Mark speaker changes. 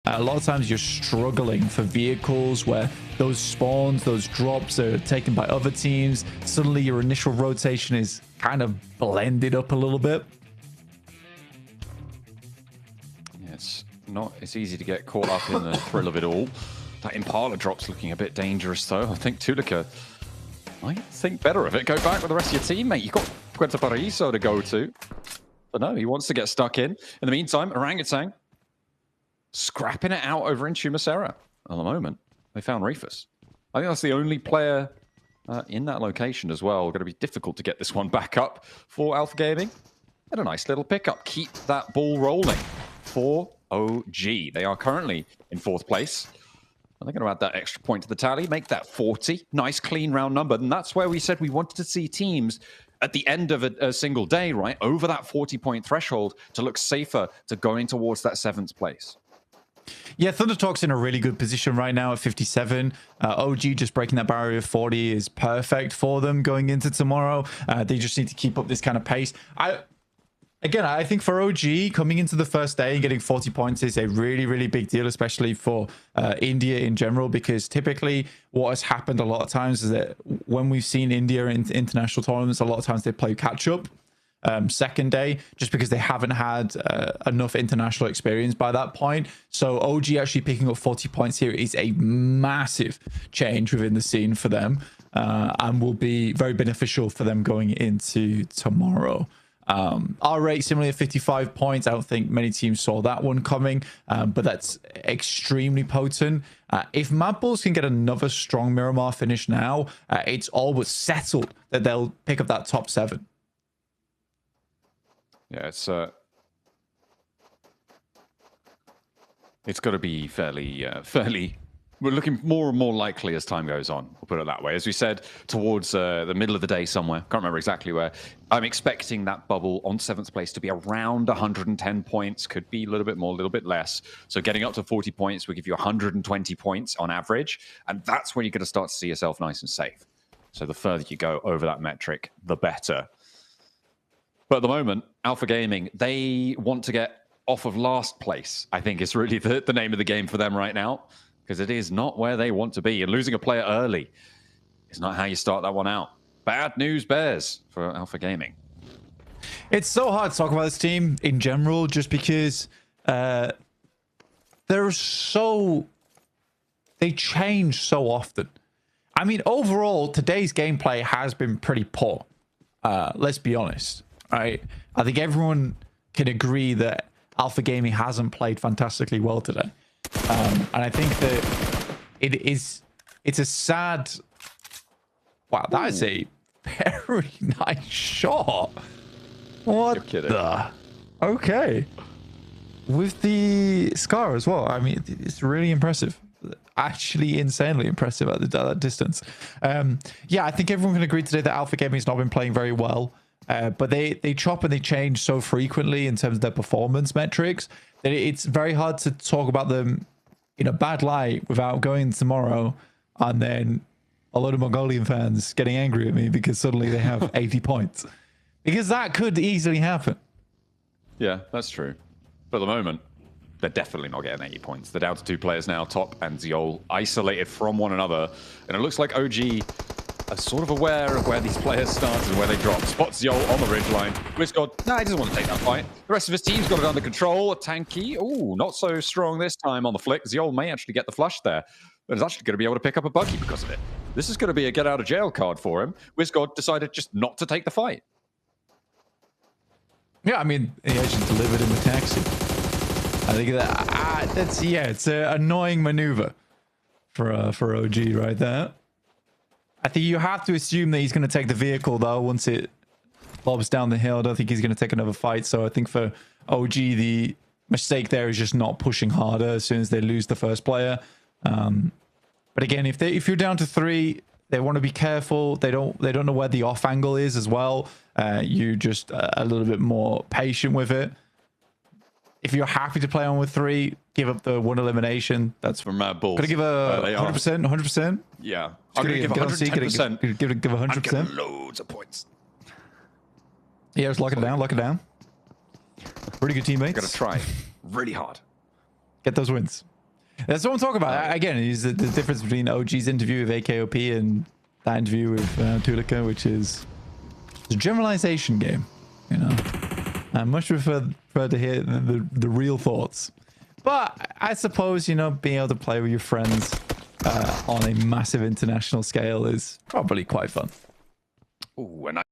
Speaker 1: A lot of times you're struggling for vehicles where those spawns, those drops are taken by other teams. Suddenly your initial rotation is kind of blended up a little bit.
Speaker 2: Yeah, it's easy to get caught up in the thrill of it all. That Impala drop's looking a bit dangerous though. I think Tulika might think better of it. Go back with the rest of your team, mate. You've got Puerto Paraíso to go to. But no, he wants to get stuck in. In the meantime, Orangutan scrapping it out over in Chumacera at the moment. They found Reefus. I think that's the only player in that location as well. Going to be difficult to get this one back up for Alpha Gaming. And a nice little pickup. Keep that ball rolling for OG. They are currently in 4th place. And they're going to add that extra point to the tally, make that 40. Nice, clean round number. And that's where we said we wanted to see teams at the end of a single day, right, over that 40-point threshold to look safer to going towards that 7th place.
Speaker 1: Yeah, Thunder Talk's in a really good position right now at 57. OG just breaking that barrier of 40 is perfect for them going into tomorrow. They just need to keep up this kind of pace. I think for OG, coming into the first day and getting 40 points is a really, really big deal, especially for India in general, because typically what has happened a lot of times is that when we've seen India in international tournaments, a lot of times they play catch-up second day, just because they haven't had enough international experience by that point. So OG actually picking up 40 points here is a massive change within the scene for them, and will be very beneficial for them going into tomorrow. Our rate similarly at 55 points. I don't think many teams saw that one coming, but that's extremely potent. If Mad Bulls can get another strong Miramar finish now, it's all but settled that they'll pick up that top 7.
Speaker 2: Yeah, it's got to be fairly. We're looking more and more likely as time goes on. We'll put it that way. As we said, towards the middle of the day somewhere. Can't remember exactly where. I'm expecting that bubble on 7th place to be around 110 points. Could be a little bit more, a little bit less. So getting up to 40 points will give you 120 points on average. And that's when you're going to start to see yourself nice and safe. So the further you go over that metric, the better. But at the moment, Alpha Gaming, they want to get off of last place, I think is really the name of the game for them right now. Because it is not where they want to be. And losing a player early is not how you start that one out. Bad news bears for Alpha Gaming.
Speaker 1: It's so hard to talk about this team in general, just because they change so often. I mean, overall, today's gameplay has been pretty poor. Let's be honest, right? I think everyone can agree that Alpha Gaming hasn't played fantastically well today. And I think that it's a sad. Wow, that is a very nice shot. What the? Okay. With the scar as well. I mean, it's really impressive. Actually insanely impressive at that distance. Yeah, I think everyone can agree today that Alpha Gaming has not been playing very well. But they chop and they change so frequently in terms of their performance metrics that it's very hard to talk about them in a bad light without going tomorrow and then a lot of Mongolian fans getting angry at me because suddenly they have 80 points. Because that could easily happen.
Speaker 2: Yeah, that's true. But at the moment, they're definitely not getting 80 points. They're down to 2 players now, Top and Ziol, isolated from one another. And it looks like OG are sort of aware of where these players started and where they dropped. Spots Ziol on the ridgeline. WizGod, nah, he doesn't want to take that fight. The rest of his team's got it under control. Tanky, ooh, not so strong this time on the flick. Ziol may actually get the flush there, but is actually going to be able to pick up a buggy because of it. This is going to be a get out of jail card for him. WizGod decided just not to take the fight.
Speaker 1: Yeah, I mean, he actually delivered in the taxi. I think that's it's an annoying maneuver for OG right there. I think you have to assume that he's going to take the vehicle though once it lobs down the hill. I don't think he's going to take another fight. So I think for OG, the mistake there is just not pushing harder as soon as they lose the first player. But again, if you're down to 3, they want to be careful. They don't know where the off angle is as well. You just a little bit more patient with it. If you're happy to play on with 3, give up the 1 elimination. That's
Speaker 2: from Mad Bulls.
Speaker 1: Gonna give a 100%, 100%.
Speaker 2: Yeah, I'm gonna give 110%.
Speaker 1: Give 100%.
Speaker 2: I'm giving loads of points.
Speaker 1: Yeah, just lock it down. Lock it down. Really good teammates.
Speaker 2: Gonna try really hard.
Speaker 1: Get those wins. That's what I'm talking about. Again, is the difference between OG's interview with AKOP and that interview with Tulika, which is the generalization game. You know, I much prefer to hear the real thoughts. But I suppose, you know, being able to play with your friends on a massive international scale is probably quite fun.
Speaker 2: Ooh, and